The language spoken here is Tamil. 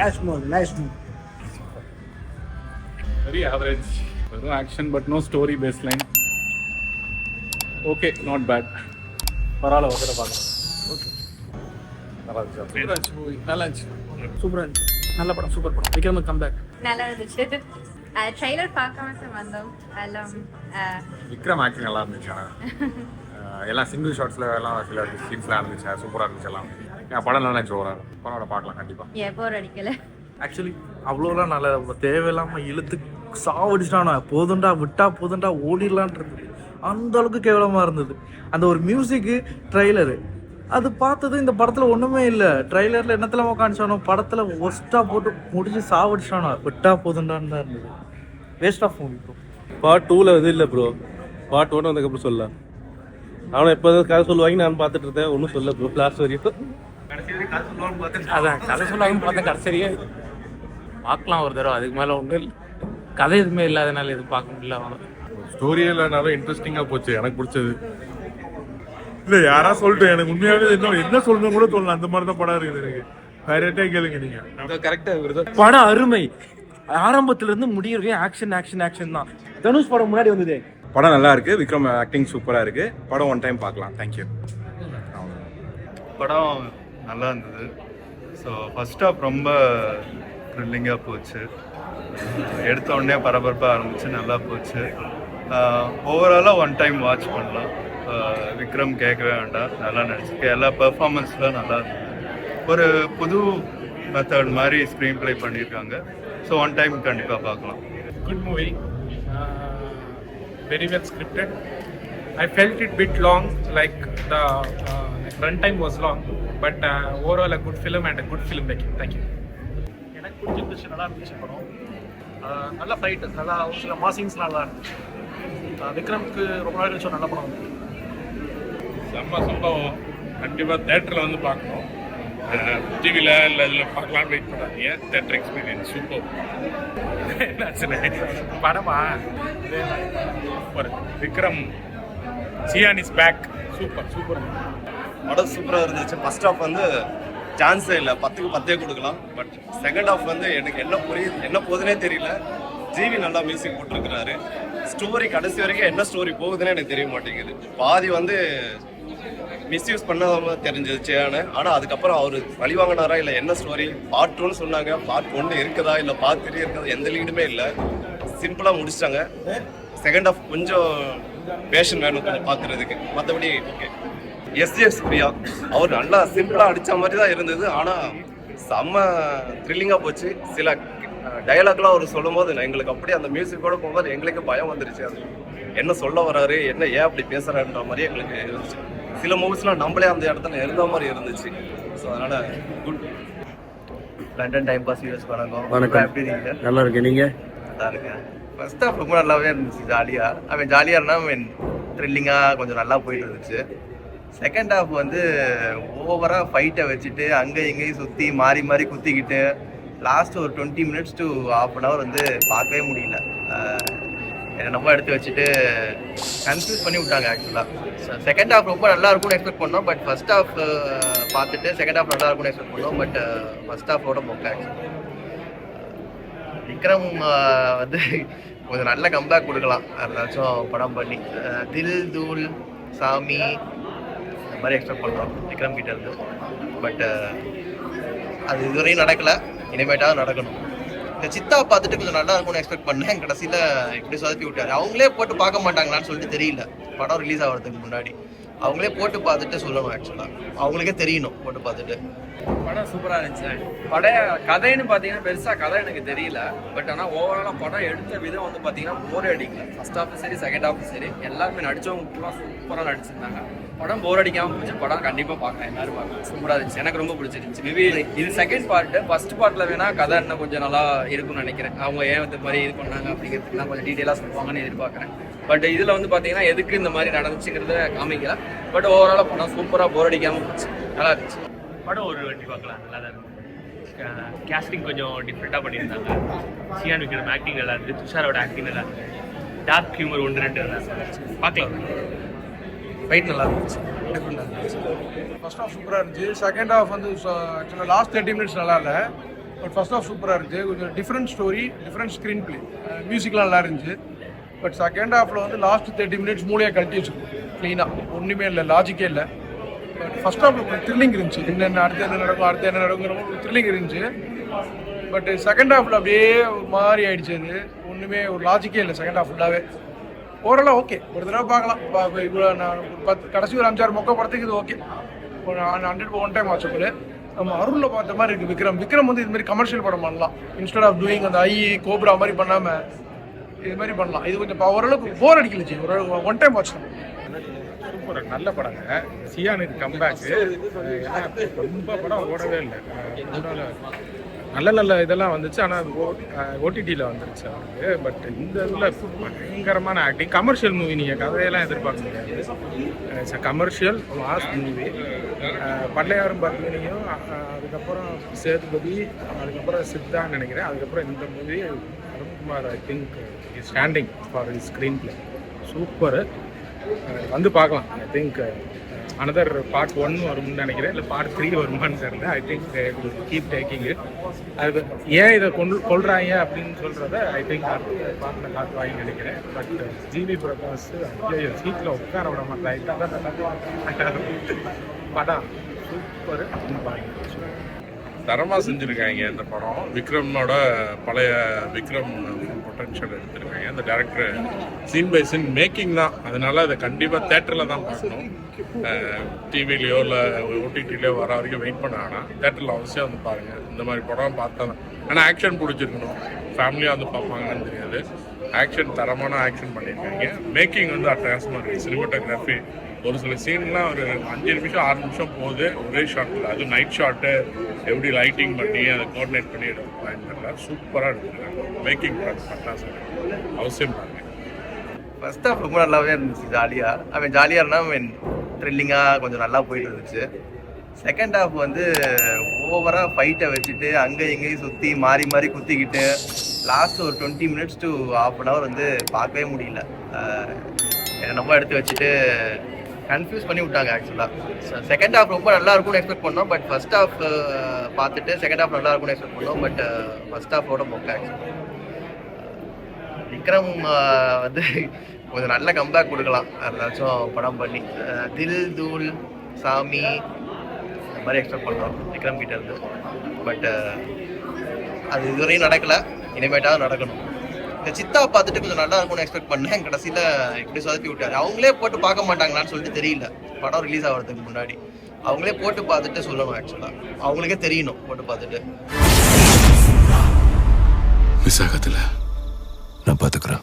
nice move. Very average. No action but no story baseline. Okay, not bad. பரவாயில்ல ஒருத்தர பார்க்கலாம். ஓகே. நல்லா இருந்துச்சு மூவி. நல்லா இருந்துச்சு. சூப்பரா இருந்துச்சு. நல்ல படம், சூப்பர் படம். விக்ரம் கம்பேக். நல்லா இருந்துச்சு. ட்ரைலர் பார்க்காம தான் வந்தோம். எல்லாம் விக்ரம் ஆக்டிங் நல்லா இருந்துச்சு. எல்லாம் சிங்கிள் ஷாட்ஸ்ல எல்லாம் சில சீன்ஸ்லாம் இருந்துச்சு. சூப்பரா இருந்துச்சு எல்லாம். படம் நல்லா இருந்துச்சு. பரவாயில்ல பார்க்கலாம் கண்டிப்பா. போர் அடிக்கல. ஆக்சுவலி அவ்வளோலாம் நல்லா தேவையில்லாமல் இழுத்து சாவடிச்சிட்டானா போதுண்டா விட்டா போதுண்டா ஓடிடலான்றது அந்த அளவுக்கு கேவலமாக இருந்தது. அந்த ஒரு மியூசிக்கு ட்ரெய்லரு அது பார்த்தது இந்த படத்தில் ஒன்றுமே இல்லை. ட்ரெய்லரில் என்னத்தெல்லாம் காமிச்சானோ படத்தில் ஒஸ்ட்டாக போட்டு முடிச்சு சாவடிச்சிட்டானா விட்டா போதுண்டான்னு தான் இருந்தது. Waste of movie bro. Part 2ல் இது இல்லை ப்ரோ. பார்ட் 1 வந்ததுக்கப்புறம் சொல்லலாம். அவனை எப்போ கதை சொல்லுவாங்க நான் பார்த்துட்டு இருந்தேன். ஒன்றும் சொல்ல ப்ரோ லாஸ்ட் வரைக்கும். அதான் கதை சொல்லாங்கன்னு பார்த்தேன். கடைசியே பார்க்கலாம் ஒரு தடவை. அதுக்கு மேலே ஒன்றும் இல்லை. கதை எதுவுமே இல்லாதனால எதுவும் பார்க்க முடியல. அவனை ஸ்டோரியே இல்லைனாலும் இன்ட்ரெஸ்டிங்காக போச்சு. எனக்கு பிடிச்சது இல்லை. யாரா சொல்லிட்டு எனக்கு உண்மையாகவே என்ன சொல்லணும் கூட தோணல. அந்த மாதிரி தான் படம் இருக்குது. எனக்கு டைரக்டா கேளுங்க நீங்க. கரெக்டாக படம் அருமை. ஆரம்பத்துல இருந்து முடிய ஆக்ஷன் ஆக்ஷன் ஆக்ஷன் தான். தனுஷ் படம் முன்னாடி வந்தது. படம் நல்லா இருக்கு. விக்ரம் ஆக்டிங் சூப்பரா இருக்கு. படம் ஒன் டைம் பார்க்கலாம். தேங்க்யூ. படம் நல்லா இருந்தது. ஸோ ஃபர்ஸ்ட் ஹாஃப் ரொம்ப த்ரில்லிங்காக போச்சு. எடுத்த உடனே பரபரப்பாக ஆரம்பிச்சு நல்லா போச்சு. ஓவராலாக ஒன் டைம் வாட்ச் பண்ணலாம். விக்ரம் கேட்கவே வேண்டாம். நல்லா நடிச்சிருக்கு. எல்லா பெர்ஃபார்மன்ஸ்லாம் நல்லா இருந்தது. ஒரு புது மெத்தட் மாதிரி ஸ்க்ரீன் ப்ளே பண்ணியிருக்காங்க. ஸோ ஒன் டைம் கண்டிப்பாக பார்க்கலாம். Good movie. Very well scripted. I felt it bit long, like the runtime was long, but overall a good film and a good film making. Thank you. எனக்கு பிடிச்சிருந்துச்சு. நல்லா இருந்துச்சு படம். நல்ல ஃபைட், நல்லா ஒரு சில மாசிங்ஸ் நல்லா இருந்துச்சு. விக்ரம்க்கு ரொம்ப நாள் கழிச்சு நல்ல படம் வந்து செம்ம சம்பவம். கண்டிப்பாக தேட்டரில் வந்து பார்க்கணும். டிவியில் இல்லை இதில் பார்க்கலான்னு வெயிட் பண்ணாதீங்க. Theatre experience super. என்னாச்சுன்னு படமா super. Vikram Chiyaan is back. Super super. படம் சூப்பராக இருந்துச்சு. ஃபர்ஸ்ட் ஹாஃப் வந்து சான்ஸே இல்லை. 10க்கு 10 கொடுக்கலாம். பட் செகண்ட் ஹாஃப் வந்து எனக்கு என்ன போகுதுன்னே தெரியல. ஜிவி நல்லா மியூசிக் போட்டிருக்கிறாரு. ஸ்டோரி கடைசி வரைக்கும் என்ன ஸ்டோரி போகுதுன்னு எனக்கு தெரிய மாட்டேங்குது. பாதி வந்து மிஸ்யூஸ் பண்ணாம தெரிஞ்சிச்சு. ஆனால் அதுக்கப்புறம் அவர் வழி வாங்கினாரா இல்லை என்ன ஸ்டோரி. பார்ட் 2ன்னு சொன்னாங்க. பார்ட் 1 இருக்குதா இல்லை பார்ட் 3 இருக்குதா, எந்த லீடுமே இல்லை. சிம்பிளாக முடிச்சிட்டாங்க. செகண்ட் ஹாஃப் கொஞ்சம் பேஷன் வேணும் கொஞ்சம் பார்க்குறதுக்கு. மற்றபடி ஓகே. எஸ்ஜேஎஸ் பிரியா அவர் நல்லா சிம்பிளாக அடித்த மாதிரி தான் இருந்தது. ஆனால் செம்ம த்ரில்லிங்காக போச்சு. சில டயலாக்லாம் அவர் சொல்லும் போது எங்களுக்கு அப்படியே அந்த மியூசிக்கோட போகும்போது எங்களுக்கு பயம் வந்துருச்சு. அது என்ன சொல்ல வராரு, என்ன ஏன் அப்படி பேசுறாருன்ற மாதிரி எங்களுக்கு இருந்துச்சு. சில மூவிஸ்லாம் நம்மளே அந்த இடத்துல இருந்த மாதிரி இருந்துச்சு. ஸோ அதனால good. London time pass US வணக்கம். எப்படி இருக்கீங்க? நல்லா இருக்கு. நீங்க? நல்லா இருக்கேன். ஃபர்ஸ்ட் ஹாஃப் ரொம்ப நல்லாவே இருந்துச்சு. ஜாலியாக இருந்தால் த்ரில்லிங்காக கொஞ்சம் நல்லா போயிட்டு இருந்துச்சு. செகண்ட் ஹாஃப் வந்து ஓவராக ஃபைட்டை வச்சுட்டு அங்கே எங்கேயும் சுற்றி மாறி மாறி குத்திக்கிட்டு லாஸ்ட் ஒரு 20 minutes to half an hour வந்து பார்க்கவே முடியல. நம்ம எடுத்து வச்சுட்டு கன்ஃபியூஸ் பண்ணி விட்டாங்க. ஆக்சுவலாக செகண்ட் ஹாஃப் ரொம்ப நல்லா இருக்கும்னு எக்ஸ்பெக்ட் பண்ணோம். பட் ஃபர்ஸ்ட் ஹாஃப் பார்த்துட்டு செகண்ட் ஹாஃப் நல்லா இருக்கும்னு எக்ஸ்பெக்ட் பண்ணோம். பட் ஃபர்ஸ்ட் ஹாஃபோட மொக்க. விக்ரம் வந்து கொஞ்சம் நல்ல கம்பேக் கொடுக்கலாம் ஏதாச்சும் படம் பண்ணி. தில் தூள் சாமி இந்த மாதிரி எக்ஸ்பெக்ட் பண்ணுறோம் விக்ரம் கிட்ட இருந்து. பட் அது இதுவரையும் நடக்கலை. இனிமேட்டாவது நடக்கணும். இந்த சித்தா பார்த்துட்டு கொஞ்சம் நல்லா இருக்கும்னு எக்ஸ்பெக்ட் பண்ணேன். கடைசியில் இப்படி சொதப்பி விட்டாரு. அவங்களே போட்டு பார்க்க மாட்டாங்களான்னு சொல்லிட்டு தெரியல. படம் ரிலீஸ் ஆகிறதுக்கு முன்னாடி அவங்களே போட்டு பார்த்துட்டு சொல்லணும். ஆக்சுவலாக அவங்களுக்கே தெரியணும் போட்டு பார்த்துட்டு. படம் சூப்பராக இருந்துச்சு. கதைன்னு பார்த்தீங்கன்னா பெருசாக கதை எனக்கு தெரியல. பட் ஆனால் ஓவராலாக படம் எடுத்த விதம் வந்து பார்த்தீங்கன்னா போர் அடிக்கல. ஃபர்ஸ்ட் ஹாஃபும் சரி செகண்ட் ஹாஃபும் சரி எல்லாருமே நடித்தவங்க சூப்பராக நடிச்சிருந்தாங்க. படம் போர் அடிக்காமல் போச்சு. படம் கண்டிப்பாக பார்க்கலாம். எல்லாரும் பார்க்கலாம். சூப்பராக இருந்துச்சு. எனக்கு ரொம்ப பிடிச்சிருந்துச்சு. மேபி இது செகண்ட் பார்ட்டு. ஃபர்ஸ்ட் பார்ட்டில் வேணால் கதை இன்னும் கொஞ்சம் நல்லா இருக்கும்னு நினைக்கிறேன். அவங்க ஏன் இந்த மாதிரி இது பண்ணாங்க அப்படிங்கிறதுக்குலாம் கொஞ்சம் டீட்டெயிலாக சொல்லுவாங்கன்னு எதிர்பார்க்குறேன். பட் இதில் வந்து பார்த்தீங்கன்னா எதுக்கு இந்த மாதிரி நடந்துச்சுங்கிறத காமிக்கல. பட் ஓவராலாக படம் சூப்பராக போர் அடிக்காமல் போச்சு. நல்லா இருந்துச்சு. படம் ஒரு வாட்டி பார்க்கலாம். நல்லா தான் இருக்கும். கேஸ்டிங் கொஞ்சம் டிஃப்ரெண்ட்டாக பண்ணியிருந்தாங்க. சியான் விக்ரம் ஆக்டிங் நல்லா இருக்குது. துஷாரோட ஆக்டிங் நல்லா இருக்குது. டார்க் ஹியூமர் 1-2 நல்லா இருந்துச்சு. பார்க்கலாம். ஃபைட் நல்லா இருந்துச்சு. டிஃப்ரெண்டாக இருந்துச்சு. ஃபர்ஸ்ட் ஹாஃப் சூப்பராக இருந்துச்சு. செகண்ட் ஹாஃப் வந்து ஆக்சுவலாக லாஸ்ட் 30 minutes நல்லா இல்லை. பட் ஃபர்ஸ்ட் ஆஃப் சூப்பராக இருந்துச்சு. கொஞ்சம் different story, different screenplay, மியூசிக்லாம் நல்லா இருந்துச்சு. பட் செகண்ட் ஹாஃபில் வந்து லாஸ்ட் 30 மினிட்ஸ் மூளையாக கழட்டி வச்சுருக்கோம் க்ளீனாக, ஒன்றுமே இல்லை, லாஜிக்கே இல்லை. பட் ஃபர்ஸ்ட் ஹாஃபில் கொஞ்சம் த்ரில்லிங் இருந்துச்சு, என்னென்ன அடுத்து என்ன நடக்கும், அடுத்து என்ன நடக்குங்கிற ஒரு த்ரில்லிங் இருந்துச்சு. பட் செகண்ட் ஹாஃபில் அப்படியே ஒரு மாதிரி ஆயிடுச்சு. அது ஒன்றுமே ஒரு லாஜிக்கே இல்லை செகண்ட் ஹாஃப் ஃபுல்லாகவே. ஓவராலாக ஓகே, ஒரு தடவை பார்க்கலாம். இவ்வளோ நான் கடைசி ஒரு 5-6 மொக்க படத்துக்கு இது ஓகே. ஒரு 100 ஒன் டைம் வாட்சபிள். நம்ம அருளில் பார்த்த மாதிரி இருக்குது விக்ரம் வந்து இது மாதிரி கமர்ஷியல் படம் பண்ணலாம். இன்ஸ்டெட் ஆஃப் டூயிங் அந்த கோப்ரா மாதிரி பண்ணாமல் இது மாதிரி பண்ணலாம். இது கொஞ்சம் ஓரளவுக்கு போர் அடிக்கலச்சு, ஒரு ஒன் டைம் வாட்ச் தான். சூப்பர், நல்ல படங்க. சியானுக்கு கம்பேக்கு ரொம்ப படம் ஓடவே இல்லை. நல்ல இதெல்லாம் வந்துச்சு, ஆனால் அது ஓடிடியில் வந்துருச்சு அவருக்கு. பட் இந்த இதில் பயங்கரமான ஆக்டிங். கமர்ஷியல் மூவி, நீங்கள் கதையெல்லாம் எதிர்பார்க்க முடியாது. It's a commercial mass movie. பள்ளையாரும் பத்மினியும், அதுக்கப்புறம் சேதுபதி, அதுக்கப்புறம் சித்தான்னு நினைக்கிறேன். அதுக்கப்புறம் இந்த movie Arunkumar I think is standing for is screenplay. Super, வந்து பார்க்கலாம். ஐ திங்க் அனதர் பார்ட் 1 வரும்னு நினைக்கிறேன், இல்லை பார்ட் 3 வருமானு தெரியல. I think keep taking it. அது ஏன் இதை கொள்றாங்க அப்படின்னு சொல்கிறத ஐ திங்க் அடுத்த பார்ட்டில் காட்டுவாங்கன்னு நினைக்கிறேன். பட் ஜிவி பிரகாஷ் ஐயோ சீட்டில் உட்கார விட மாட்டாங்க. படம் சூப்பர், தரமாக செஞ்சுருக்காங்க இந்த படம். விக்ரமோட பழைய விக்ரம் பொட்டன்ஷியல் எடுத்திருக்காங்க. அந்த director scene by scene making தான், அதனால அதை கண்டிப்பாக தேட்டரில் தான் பார்க்கணும். டிவிலையோ இல்லை ஓடிடிலையோ வர வரைக்கும் வெயிட் பண்ண வேணாம், தேட்டரில் அவசியம் வந்து பாருங்கள். இந்த மாதிரி படம் பார்த்தா தான். ஆனால் ஆக்ஷன் பிடிச்சிருக்கணும், ஃபேமிலியாக வந்து பார்ப்பாங்கன்னு தெரியாது. ஆக்ஷன் தரமான ஆக்ஷன் பண்ணியிருக்காங்க. மேக்கிங் வந்து அட்டகாசமாக இருக்குது. சினிமாட்டோகிராஃபி ஒரு சில சீன்லாம் ஒரு 5 நிமிஷம் 6 நிமிஷம் போகுது ஒரே ஷாட்டில். அதுவும் நைட் ஷாட்டு எப்படி லைட்டிங் பண்ணி அதை கோஆர்டினேட் பண்ணி எடுப்பாங்க. சூப்பராக எடுத்துருக்காங்க. மேக்கிங் பட்டாசு அவசியம் பாருங்க. ஃபர்ஸ்ட் ஹாஃப் ரொம்ப நல்லாவே இருந்துச்சு, ஜாலியாக இருந்தால் த்ரில்லிங்காக கொஞ்சம் நல்லா போயிட்டு இருந்துச்சு. செகண்ட் ஹாஃப் வந்து ஓவராக ஃபைட்டை வச்சுட்டு அங்கே எங்கேயும் சுற்றி மாறி மாறி குத்திக்கிட்டு லாஸ்ட் ஒரு 20 மினிட்ஸ் to ½ an hour வந்து பார்க்கவே முடியல. என்னமோ எடுத்து வச்சுட்டு கன்ஃபியூஸ் பண்ணி விட்டாங்க. ஆக்சுவலாக செகண்ட் ஹாஃப் ரொம்ப நல்லா இருக்கும்னு எக்ஸ்பெக்ட் பண்ணோம். பட் ஃபர்ஸ்ட் ஹாஃப் பார்த்துட்டு செகண்ட் ஹாஃப் நல்லா இருக்கும்னு எக்ஸ்பெக்ட் பண்ணோம். பட் ஃபர்ஸ்ட் ஹாஃபோட மொக்க. விக்ரம் வந்து கொஞ்சம் நல்ல கம்பேக் கொடுக்கலாம் ஏதாச்சும் படம் பண்ணி. தில் தூள் சாமி இந்த மாதிரி எக்ஸ்பெக்ட் பண்ணுறோம் விக்ரம் கிட்ட இருந்து. பட் அது இதுவரையும் நடக்கலை, இனிமேட்டாவது நடக்கணும். இந்த சித்தா பார்த்துட்டு கொஞ்சம் நல்லா இருக்கும்னு எக்ஸ்பெக்ட் பண்ணேன். கடைசியில் இப்படி சொதப்பி விட்டாரு. அவங்களே போட்டு பார்க்க மாட்டாங்களான்னு சொல்லிட்டு தெரியல. படம் ரிலீஸ் ஆகிறதுக்கு முன்னாடி அவங்களே போட்டு பார்த்துட்டு சொல்லணும். ஆக்சுவலாக அவங்களுக்கே தெரியணும் போட்டு பார்த்துட்டு. மிஸ் ஆகத்தில் நான் பார்த்துக்கிறேன்.